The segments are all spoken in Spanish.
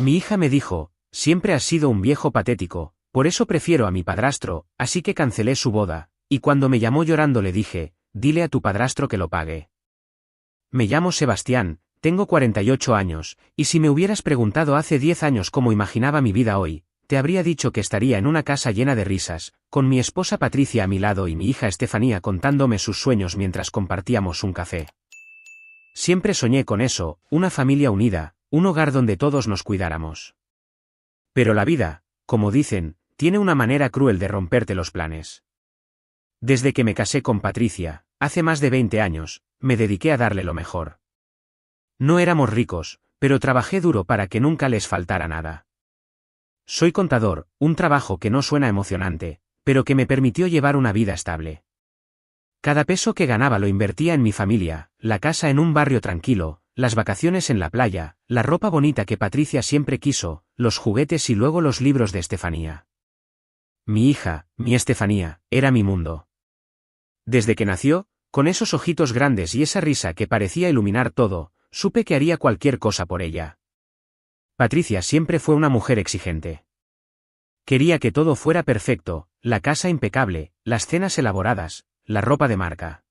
Mi hija me dijo, siempre has sido un viejo patético, por eso prefiero a mi padrastro, así que cancelé su boda, y cuando me llamó llorando le dije, dile a tu padrastro que lo pague. Me llamo Sebastián, tengo 48 años, y si me hubieras preguntado hace 10 años cómo imaginaba mi vida hoy, te habría dicho que estaría en una casa llena de risas, con mi esposa Patricia a mi lado y mi hija Estefanía contándome sus sueños mientras compartíamos un café. Siempre soñé con eso, una familia unida, un hogar donde todos nos cuidáramos. Pero la vida, como dicen, tiene una manera cruel de romperte los planes. Desde que me casé con Patricia, hace más de 20 años, me dediqué a darle lo mejor. No éramos ricos, pero trabajé duro para que nunca les faltara nada. Soy contador, un trabajo que no suena emocionante, pero que me permitió llevar una vida estable. Cada peso que ganaba lo invertía en mi familia, la casa en un barrio tranquilo, las vacaciones en la playa, la ropa bonita que Patricia siempre quiso, los juguetes y luego los libros de Estefanía. Mi hija, mi Estefanía, era mi mundo. Desde que nació, con esos ojitos grandes y esa risa que parecía iluminar todo, supe que haría cualquier cosa por ella. Patricia siempre fue una mujer exigente. Quería que todo fuera perfecto, la casa impecable, las cenas elaboradas, la ropa de marca.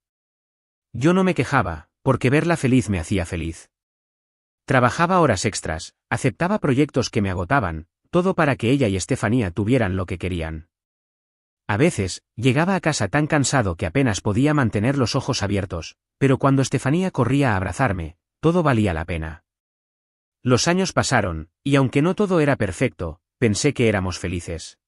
Yo no me quejaba, porque verla feliz me hacía feliz. Trabajaba horas extras, aceptaba proyectos que me agotaban, todo para que ella y Estefanía tuvieran lo que querían. A veces, llegaba a casa tan cansado que apenas podía mantener los ojos abiertos, pero cuando Estefanía corría a abrazarme, todo valía la pena. Los años pasaron, y aunque no todo era perfecto, pensé que éramos felices.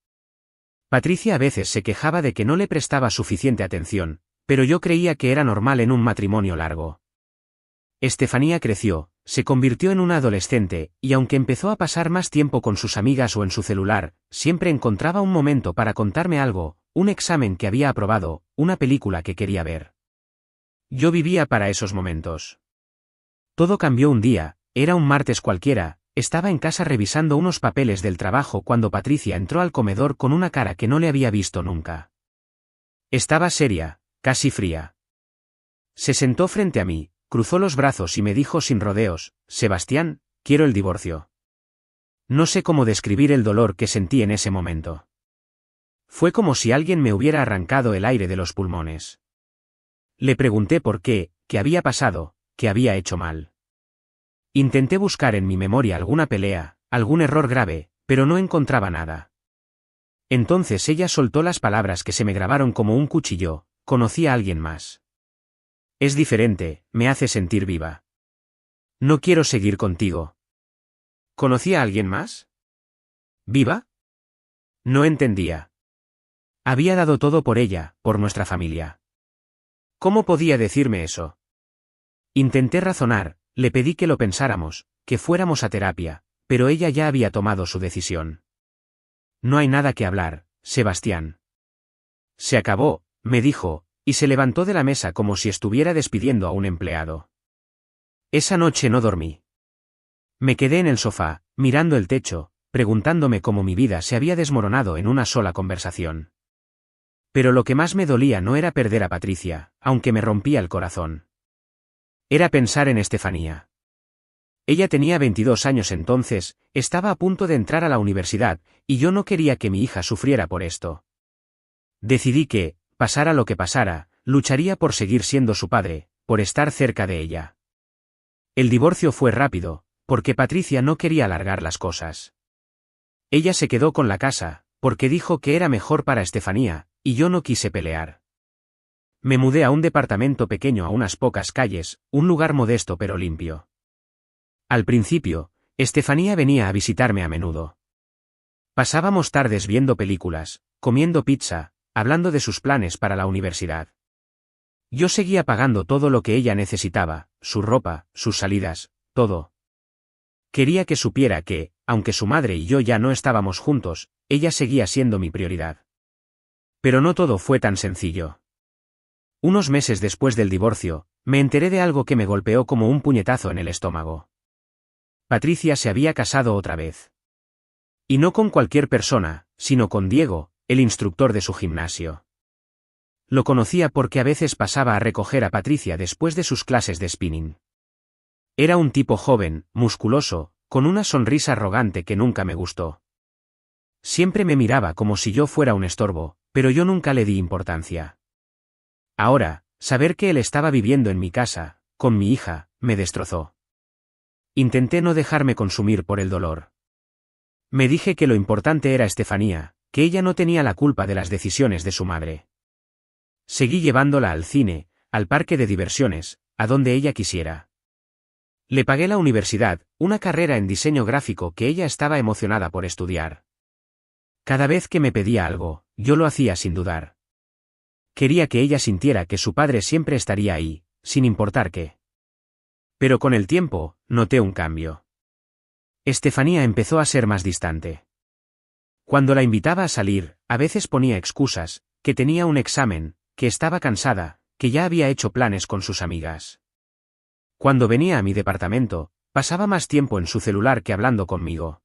Patricia a veces se quejaba de que no le prestaba suficiente atención, pero yo creía que era normal en un matrimonio largo. Estefanía creció, se convirtió en una adolescente, y aunque empezó a pasar más tiempo con sus amigas o en su celular, siempre encontraba un momento para contarme algo, un examen que había aprobado, una película que quería ver. Yo vivía para esos momentos. Todo cambió un día, era un martes cualquiera, estaba en casa revisando unos papeles del trabajo cuando Patricia entró al comedor con una cara que no le había visto nunca. Estaba seria, casi fría. Se sentó frente a mí, cruzó los brazos y me dijo sin rodeos, Sebastián, quiero el divorcio. No sé cómo describir el dolor que sentí en ese momento. Fue como si alguien me hubiera arrancado el aire de los pulmones. Le pregunté por qué había pasado, qué había hecho mal. Intenté buscar en mi memoria alguna pelea, algún error grave, pero no encontraba nada. Entonces ella soltó las palabras que se me grabaron como un cuchillo, conocí a alguien más. Es diferente, me hace sentir viva. No quiero seguir contigo. ¿Conocí a alguien más? ¿Viva? No entendía. Había dado todo por ella, por nuestra familia. ¿Cómo podía decirme eso? Intenté razonar, le pedí que lo pensáramos, que fuéramos a terapia, pero ella ya había tomado su decisión. No hay nada que hablar, Sebastián. Se acabó, me dijo, y se levantó de la mesa como si estuviera despidiendo a un empleado. Esa noche no dormí. Me quedé en el sofá, mirando el techo, preguntándome cómo mi vida se había desmoronado en una sola conversación. Pero lo que más me dolía no era perder a Patricia, aunque me rompía el corazón. Era pensar en Estefanía. Ella tenía 22 años entonces, estaba a punto de entrar a la universidad, y yo no quería que mi hija sufriera por esto. Decidí que, pasara lo que pasara, lucharía por seguir siendo su padre, por estar cerca de ella. El divorcio fue rápido, porque Patricia no quería alargar las cosas. Ella se quedó con la casa, porque dijo que era mejor para Estefanía, y yo no quise pelear. Me mudé a un departamento pequeño a unas pocas calles, un lugar modesto pero limpio. Al principio, Estefanía venía a visitarme a menudo. Pasábamos tardes viendo películas, comiendo pizza, hablando de sus planes para la universidad. Yo seguía pagando todo lo que ella necesitaba, su ropa, sus salidas, todo. Quería que supiera que, aunque su madre y yo ya no estábamos juntos, ella seguía siendo mi prioridad. Pero no todo fue tan sencillo. Unos meses después del divorcio, me enteré de algo que me golpeó como un puñetazo en el estómago. Patricia se había casado otra vez. Y no con cualquier persona, sino con Diego, el instructor de su gimnasio. Lo conocía porque a veces pasaba a recoger a Patricia después de sus clases de spinning. Era un tipo joven, musculoso, con una sonrisa arrogante que nunca me gustó. Siempre me miraba como si yo fuera un estorbo, pero yo nunca le di importancia. Ahora, saber que él estaba viviendo en mi casa, con mi hija, me destrozó. Intenté no dejarme consumir por el dolor. Me dije que lo importante era Estefanía, que ella no tenía la culpa de las decisiones de su madre. Seguí llevándola al cine, al parque de diversiones, a donde ella quisiera. Le pagué la universidad, una carrera en diseño gráfico que ella estaba emocionada por estudiar. Cada vez que me pedía algo, yo lo hacía sin dudar. Quería que ella sintiera que su padre siempre estaría ahí, sin importar qué. Pero con el tiempo, noté un cambio. Estefanía empezó a ser más distante. Cuando la invitaba a salir, a veces ponía excusas, que tenía un examen, que estaba cansada, que ya había hecho planes con sus amigas. Cuando venía a mi departamento, pasaba más tiempo en su celular que hablando conmigo.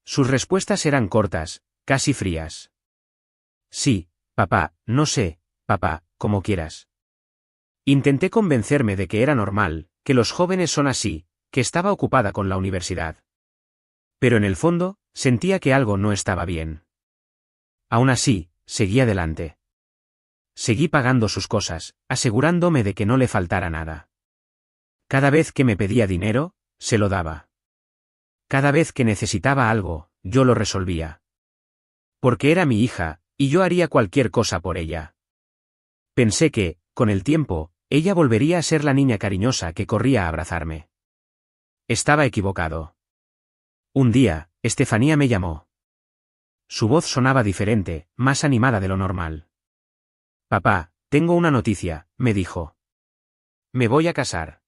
Sus respuestas eran cortas, casi frías. Sí, papá, no sé, papá, como quieras. Intenté convencerme de que era normal, que los jóvenes son así, que estaba ocupada con la universidad. Pero en el fondo, sentía que algo no estaba bien. Aún así, seguí adelante. Seguí pagando sus cosas, asegurándome de que no le faltara nada. Cada vez que me pedía dinero, se lo daba. Cada vez que necesitaba algo, yo lo resolvía. Porque era mi hija, y yo haría cualquier cosa por ella. Pensé que, con el tiempo, ella volvería a ser la niña cariñosa que corría a abrazarme. Estaba equivocado. Un día, Estefanía me llamó. Su voz sonaba diferente, más animada de lo normal. Papá, tengo una noticia, me dijo. Me voy a casar.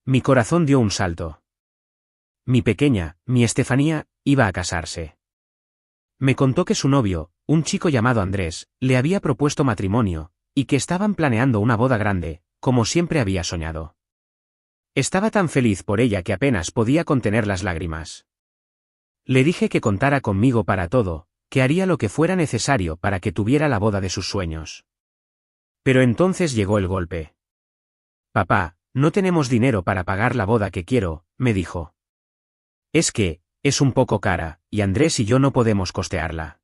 Mi corazón dio un salto. Mi pequeña, mi Estefanía, iba a casarse. Me contó que su novio, un chico llamado Andrés, le había propuesto matrimonio, y que estaban planeando una boda grande, como siempre había soñado. Estaba tan feliz por ella que apenas podía contener las lágrimas. Le dije que contara conmigo para todo, que haría lo que fuera necesario para que tuviera la boda de sus sueños. Pero entonces llegó el golpe. Papá, no tenemos dinero para pagar la boda que quiero, me dijo. Es que, es un poco cara, y Andrés y yo no podemos costearla.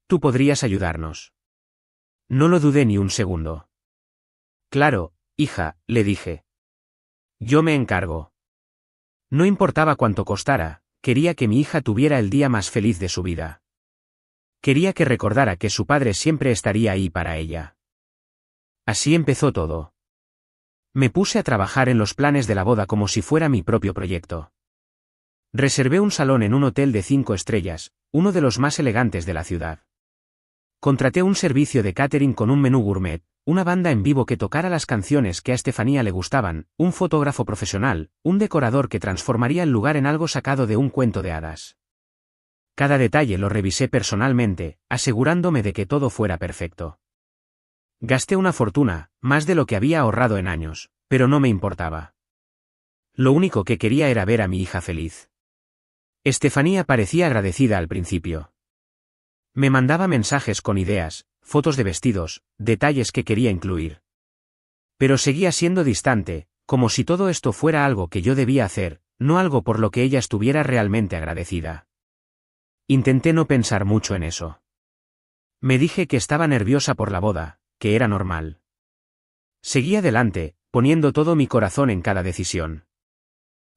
Tú podrías ayudarnos. No lo dudé ni un segundo. Claro, hija, le dije. Yo me encargo. No importaba cuánto costara, quería que mi hija tuviera el día más feliz de su vida. Quería que recordara que su padre siempre estaría ahí para ella. Así empezó todo. Me puse a trabajar en los planes de la boda como si fuera mi propio proyecto. Reservé un salón en un hotel de 5 estrellas, uno de los más elegantes de la ciudad. Contraté un servicio de catering con un menú gourmet, una banda en vivo que tocara las canciones que a Estefanía le gustaban, un fotógrafo profesional, un decorador que transformaría el lugar en algo sacado de un cuento de hadas. Cada detalle lo revisé personalmente, asegurándome de que todo fuera perfecto. Gasté una fortuna, más de lo que había ahorrado en años, pero no me importaba. Lo único que quería era ver a mi hija feliz. Estefanía parecía agradecida al principio. Me mandaba mensajes con ideas, fotos de vestidos, detalles que quería incluir. Pero seguía siendo distante, como si todo esto fuera algo que yo debía hacer, no algo por lo que ella estuviera realmente agradecida. Intenté no pensar mucho en eso. Me dije que estaba nerviosa por la boda, que era normal. Seguí adelante, poniendo todo mi corazón en cada decisión.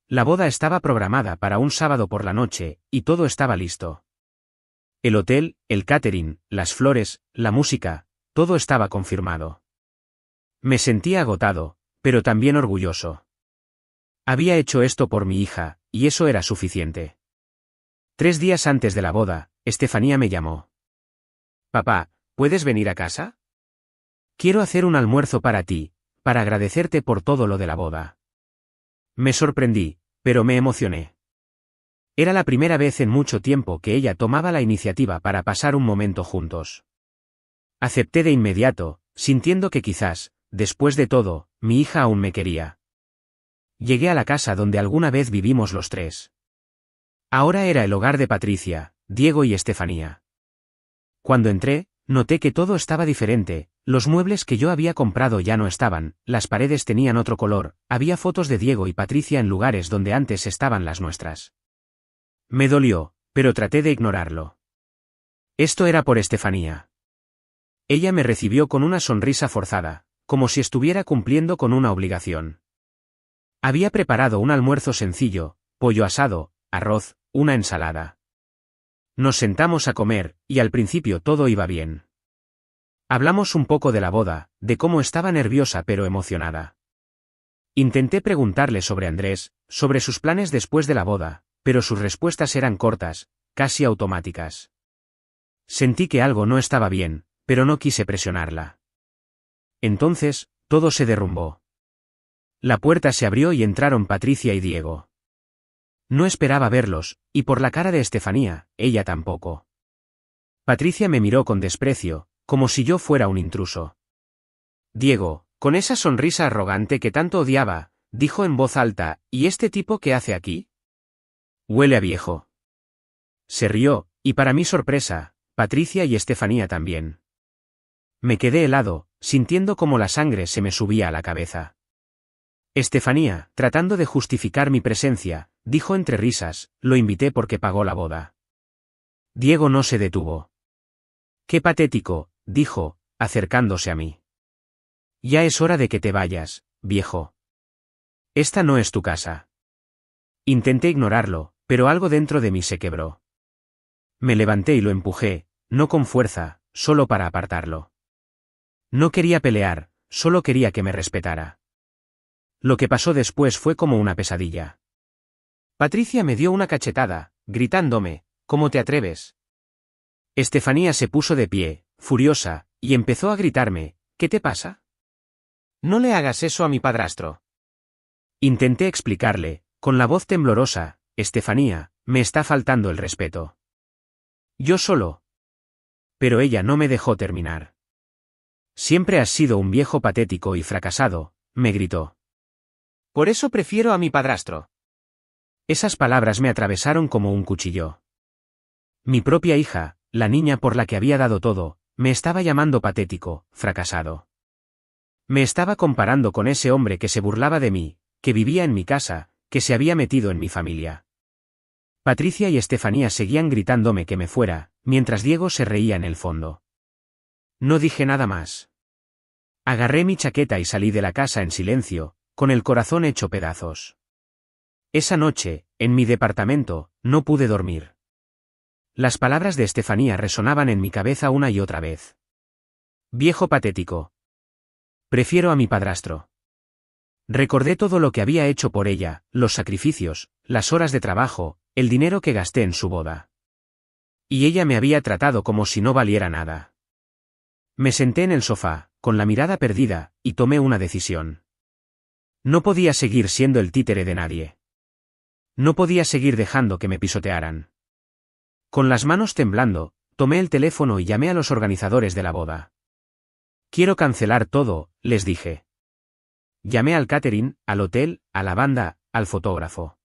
La boda estaba programada para un sábado por la noche, y todo estaba listo. El hotel, el catering, las flores, la música, todo estaba confirmado. Me sentía agotado, pero también orgulloso. Había hecho esto por mi hija, y eso era suficiente. 3 días antes de la boda, Estefanía me llamó. Papá, ¿puedes venir a casa? Quiero hacer un almuerzo para ti, para agradecerte por todo lo de la boda. Me sorprendí, pero me emocioné. Era la primera vez en mucho tiempo que ella tomaba la iniciativa para pasar un momento juntos. Acepté de inmediato, sintiendo que quizás, después de todo, mi hija aún me quería. Llegué a la casa donde alguna vez vivimos los 3. Ahora era el hogar de Patricia, Diego y Estefanía. Cuando entré, noté que todo estaba diferente, Los muebles que yo había comprado ya no estaban, las paredes tenían otro color, había fotos de Diego y Patricia en lugares donde antes estaban las nuestras. Me dolió, pero traté de ignorarlo. Esto era por Estefanía. Ella me recibió con una sonrisa forzada, como si estuviera cumpliendo con una obligación. Había preparado un almuerzo sencillo, pollo asado, arroz, una ensalada. Nos sentamos a comer, y al principio todo iba bien. Hablamos un poco de la boda, de cómo estaba nerviosa pero emocionada. Intenté preguntarle sobre Andrés, sobre sus planes después de la boda, pero sus respuestas eran cortas, casi automáticas. Sentí que algo no estaba bien, pero no quise presionarla. Entonces, todo se derrumbó. La puerta se abrió y entraron Patricia y Diego. No esperaba verlos, y por la cara de Estefanía, ella tampoco. Patricia me miró con desprecio, como si yo fuera un intruso. Diego, con esa sonrisa arrogante que tanto odiaba, dijo en voz alta, ¿y este tipo qué hace aquí? Huele a viejo. Se rió, y para mi sorpresa, Patricia y Estefanía también. Me quedé helado, sintiendo como la sangre se me subía a la cabeza. Estefanía, tratando de justificar mi presencia, dijo entre risas, lo invité porque pagó la boda. Diego no se detuvo. Qué patético, dijo, acercándose a mí. Ya es hora de que te vayas, viejo. Esta no es tu casa. Intenté ignorarlo, pero algo dentro de mí se quebró. Me levanté y lo empujé, no con fuerza, solo para apartarlo. No quería pelear, solo quería que me respetara. Lo que pasó después fue como una pesadilla. Patricia me dio una cachetada, gritándome, ¿cómo te atreves? Estefanía se puso de pie, furiosa, y empezó a gritarme, ¿qué te pasa? No le hagas eso a mi padrastro. Intenté explicarle, con la voz temblorosa, Estefanía, me está faltando el respeto. Yo solo. Pero ella no me dejó terminar. Siempre has sido un viejo patético y fracasado, me gritó. Por eso prefiero a mi padrastro. Esas palabras me atravesaron como un cuchillo. Mi propia hija, la niña por la que había dado todo, me estaba llamando patético, fracasado. Me estaba comparando con ese hombre que se burlaba de mí, que vivía en mi casa, que se había metido en mi familia. Patricia y Estefanía seguían gritándome que me fuera, mientras Diego se reía en el fondo. No dije nada más. Agarré mi chaqueta y salí de la casa en silencio, con el corazón hecho pedazos. Esa noche, en mi departamento, no pude dormir. Las palabras de Estefanía resonaban en mi cabeza una y otra vez. Viejo patético. Prefiero a mi padrastro. Recordé todo lo que había hecho por ella, los sacrificios, las horas de trabajo, el dinero que gasté en su boda. Y ella me había tratado como si no valiera nada. Me senté en el sofá, con la mirada perdida, y tomé una decisión. No podía seguir siendo el títere de nadie. No podía seguir dejando que me pisotearan. Con las manos temblando, tomé el teléfono y llamé a los organizadores de la boda. Quiero cancelar todo, les dije. Llamé al catering, al hotel, a la banda, al fotógrafo.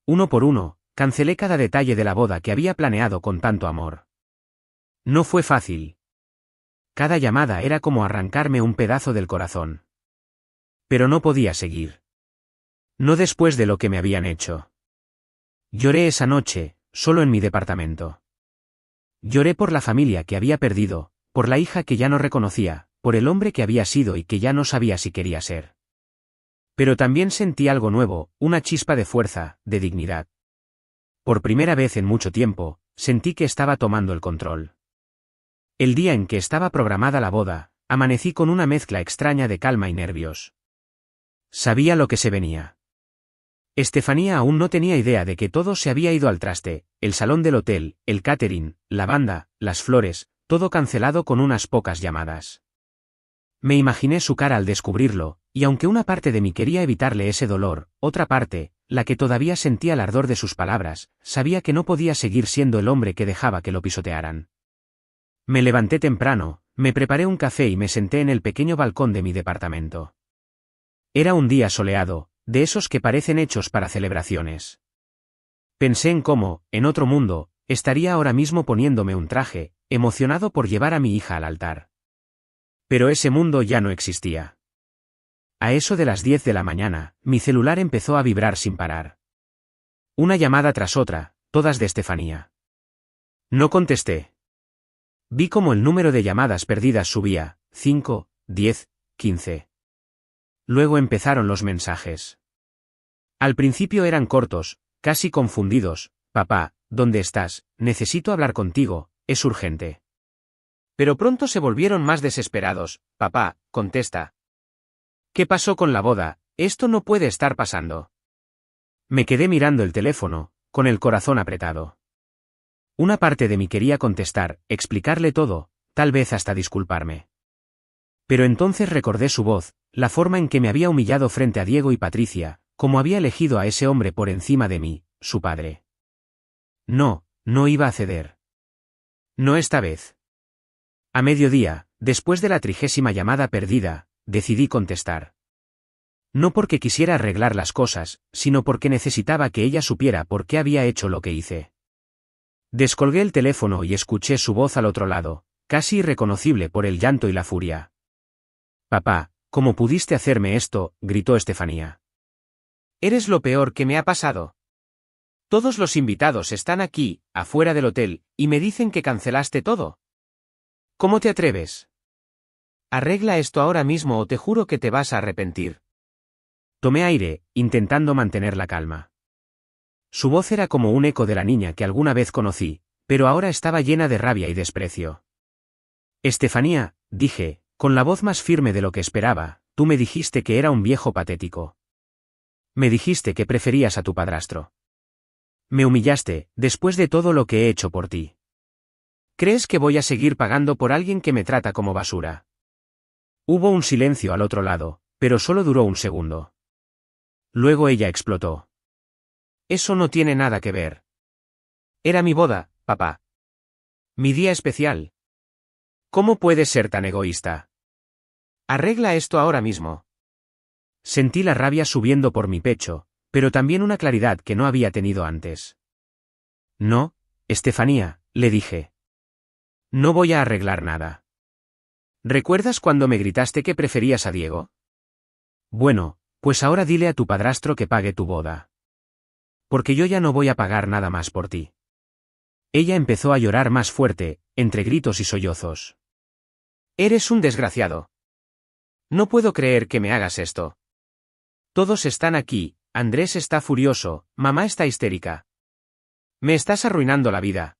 Uno por uno, cancelé cada detalle de la boda que había planeado con tanto amor. No fue fácil. Cada llamada era como arrancarme un pedazo del corazón. Pero no podía seguir. No después de lo que me habían hecho. Lloré esa noche, solo en mi departamento. Lloré por la familia que había perdido, por la hija que ya no reconocía, por el hombre que había sido y que ya no sabía si quería ser. Pero también sentí algo nuevo, una chispa de fuerza, de dignidad. Por primera vez en mucho tiempo, sentí que estaba tomando el control. El día en que estaba programada la boda, amanecí con una mezcla extraña de calma y nervios. Sabía lo que se venía. Estefanía aún no tenía idea de que todo se había ido al traste, el salón del hotel, el catering, la banda, las flores, todo cancelado con unas pocas llamadas. Me imaginé su cara al descubrirlo, y aunque una parte de mí quería evitarle ese dolor, otra parte, la que todavía sentía el ardor de sus palabras, sabía que no podía seguir siendo el hombre que dejaba que lo pisotearan. Me levanté temprano, me preparé un café y me senté en el pequeño balcón de mi departamento. Era un día soleado, de esos que parecen hechos para celebraciones. Pensé en cómo, en otro mundo, estaría ahora mismo poniéndome un traje, emocionado por llevar a mi hija al altar. Pero ese mundo ya no existía. A eso de las 10 de la mañana, mi celular empezó a vibrar sin parar. Una llamada tras otra, todas de Estefanía. No contesté. Vi como el número de llamadas perdidas subía, 5, 10, 15. Luego empezaron los mensajes. Al principio eran cortos, casi confundidos. Papá, ¿dónde estás? Necesito hablar contigo, es urgente. Pero pronto se volvieron más desesperados. Papá, contesta. ¿Qué pasó con la boda? Esto no puede estar pasando. Me quedé mirando el teléfono, con el corazón apretado. Una parte de mí quería contestar, explicarle todo, tal vez hasta disculparme. Pero entonces recordé su voz, la forma en que me había humillado frente a Diego y Patricia, cómo había elegido a ese hombre por encima de mí, su padre. No, no iba a ceder. No esta vez. A mediodía, después de la 30ª llamada perdida, decidí contestar. No porque quisiera arreglar las cosas, sino porque necesitaba que ella supiera por qué había hecho lo que hice. Descolgué el teléfono y escuché su voz al otro lado, casi irreconocible por el llanto y la furia. Papá, ¿cómo pudiste hacerme esto?, gritó Estefanía. Eres lo peor que me ha pasado. Todos los invitados están aquí, afuera del hotel, y me dicen que cancelaste todo. ¿Cómo te atreves? Arregla esto ahora mismo o te juro que te vas a arrepentir. Tomé aire, intentando mantener la calma. Su voz era como un eco de la niña que alguna vez conocí, pero ahora estaba llena de rabia y desprecio. Estefanía, dije, con la voz más firme de lo que esperaba, tú me dijiste que era un viejo patético. Me dijiste que preferías a tu padrastro. Me humillaste, después de todo lo que he hecho por ti. ¿Crees que voy a seguir pagando por alguien que me trata como basura? Hubo un silencio al otro lado, pero solo duró un segundo. Luego ella explotó. Eso no tiene nada que ver. Era mi boda, papá. Mi día especial. ¿Cómo puedes ser tan egoísta? Arregla esto ahora mismo. Sentí la rabia subiendo por mi pecho, pero también una claridad que no había tenido antes. No, Estefanía, le dije. No voy a arreglar nada. ¿Recuerdas cuando me gritaste que preferías a Diego? Bueno, pues ahora dile a tu padrastro que pague tu boda. Porque yo ya no voy a pagar nada más por ti. Ella empezó a llorar más fuerte, entre gritos y sollozos. Eres un desgraciado. No puedo creer que me hagas esto. Todos están aquí, Andrés está furioso, mamá está histérica. Me estás arruinando la vida.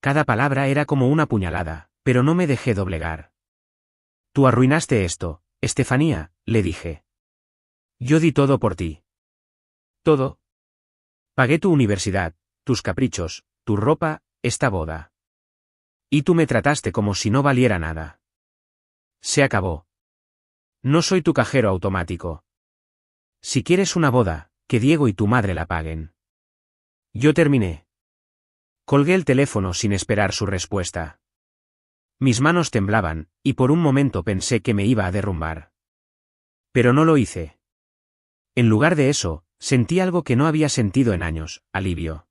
Cada palabra era como una puñalada, pero no me dejé doblegar. Tú arruinaste esto, Estefanía, le dije. Yo di todo por ti. Todo. Pagué tu universidad, tus caprichos, tu ropa, esta boda. Y tú me trataste como si no valiera nada. Se acabó. No soy tu cajero automático. Si quieres una boda, que Diego y tu madre la paguen. Yo terminé. Colgué el teléfono sin esperar su respuesta. Mis manos temblaban, y por un momento pensé que me iba a derrumbar. Pero no lo hice. En lugar de eso, sentí algo que no había sentido en años, alivio.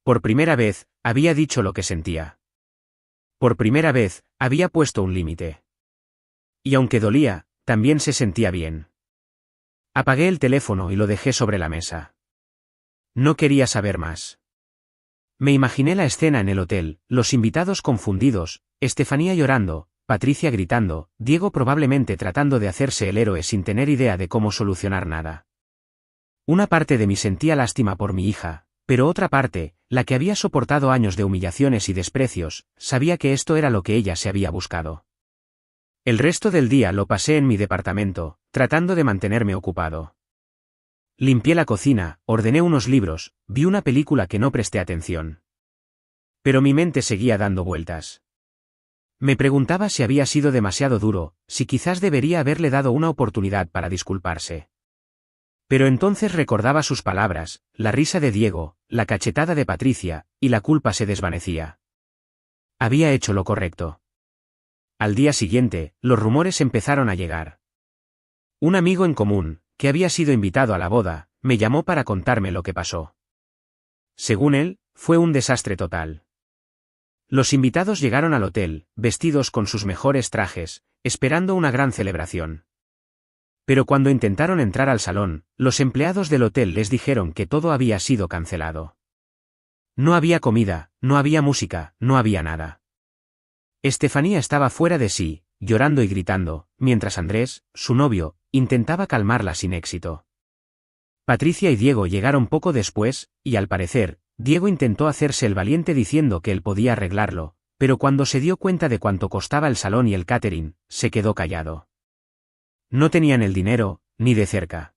Por primera vez, había dicho lo que sentía. Por primera vez, había puesto un límite. Y aunque dolía, también se sentía bien. Apagué el teléfono y lo dejé sobre la mesa. No quería saber más. Me imaginé la escena en el hotel, los invitados confundidos, Estefanía llorando, Patricia gritando, Diego probablemente tratando de hacerse el héroe sin tener idea de cómo solucionar nada. Una parte de mí sentía lástima por mi hija, pero otra parte, la que había soportado años de humillaciones y desprecios, sabía que esto era lo que ella se había buscado. El resto del día lo pasé en mi departamento, tratando de mantenerme ocupado. Limpié la cocina, ordené unos libros, vi una película que no presté atención. Pero mi mente seguía dando vueltas. Me preguntaba si había sido demasiado duro, si quizás debería haberle dado una oportunidad para disculparse. Pero entonces recordaba sus palabras, la risa de Diego, la cachetada de Patricia, y la culpa se desvanecía. Había hecho lo correcto. Al día siguiente, los rumores empezaron a llegar. Un amigo en común, que había sido invitado a la boda, me llamó para contarme lo que pasó. Según él, fue un desastre total. Los invitados llegaron al hotel, vestidos con sus mejores trajes, esperando una gran celebración. Pero cuando intentaron entrar al salón, los empleados del hotel les dijeron que todo había sido cancelado. No había comida, no había música, no había nada. Estefanía estaba fuera de sí, llorando y gritando, mientras Andrés, su novio, intentaba calmarla sin éxito. Patricia y Diego llegaron poco después, y al parecer, Diego intentó hacerse el valiente diciendo que él podía arreglarlo, pero cuando se dio cuenta de cuánto costaba el salón y el catering, se quedó callado. No tenían el dinero, ni de cerca.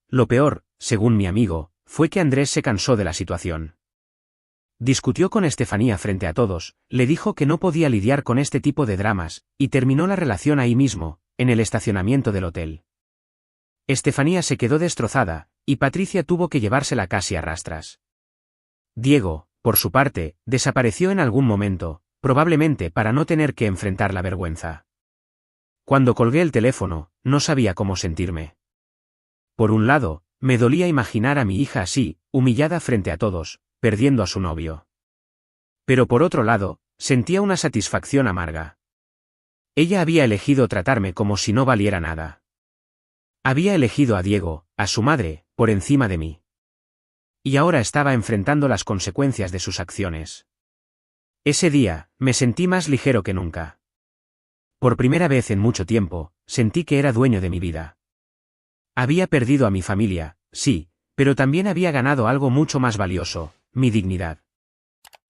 Lo peor, según mi amigo, fue que Andrés se cansó de la situación. Discutió con Estefanía frente a todos, le dijo que no podía lidiar con este tipo de dramas, y terminó la relación ahí mismo, en el estacionamiento del hotel. Estefanía se quedó destrozada, y Patricia tuvo que llevársela casi a rastras. Diego, por su parte, desapareció en algún momento, probablemente para no tener que enfrentar la vergüenza. Cuando colgué el teléfono, no sabía cómo sentirme. Por un lado, me dolía imaginar a mi hija así, humillada frente a todos, perdiendo a su novio. Pero por otro lado, sentía una satisfacción amarga. Ella había elegido tratarme como si no valiera nada. Había elegido a Diego, a su madre, por encima de mí. Y ahora estaba enfrentando las consecuencias de sus acciones. Ese día, me sentí más ligero que nunca. Por primera vez en mucho tiempo, sentí que era dueño de mi vida. Había perdido a mi familia, sí, pero también había ganado algo mucho más valioso, mi dignidad.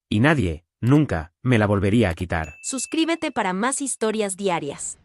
Y nadie, nunca, me la volvería a quitar. Suscríbete para más historias diarias.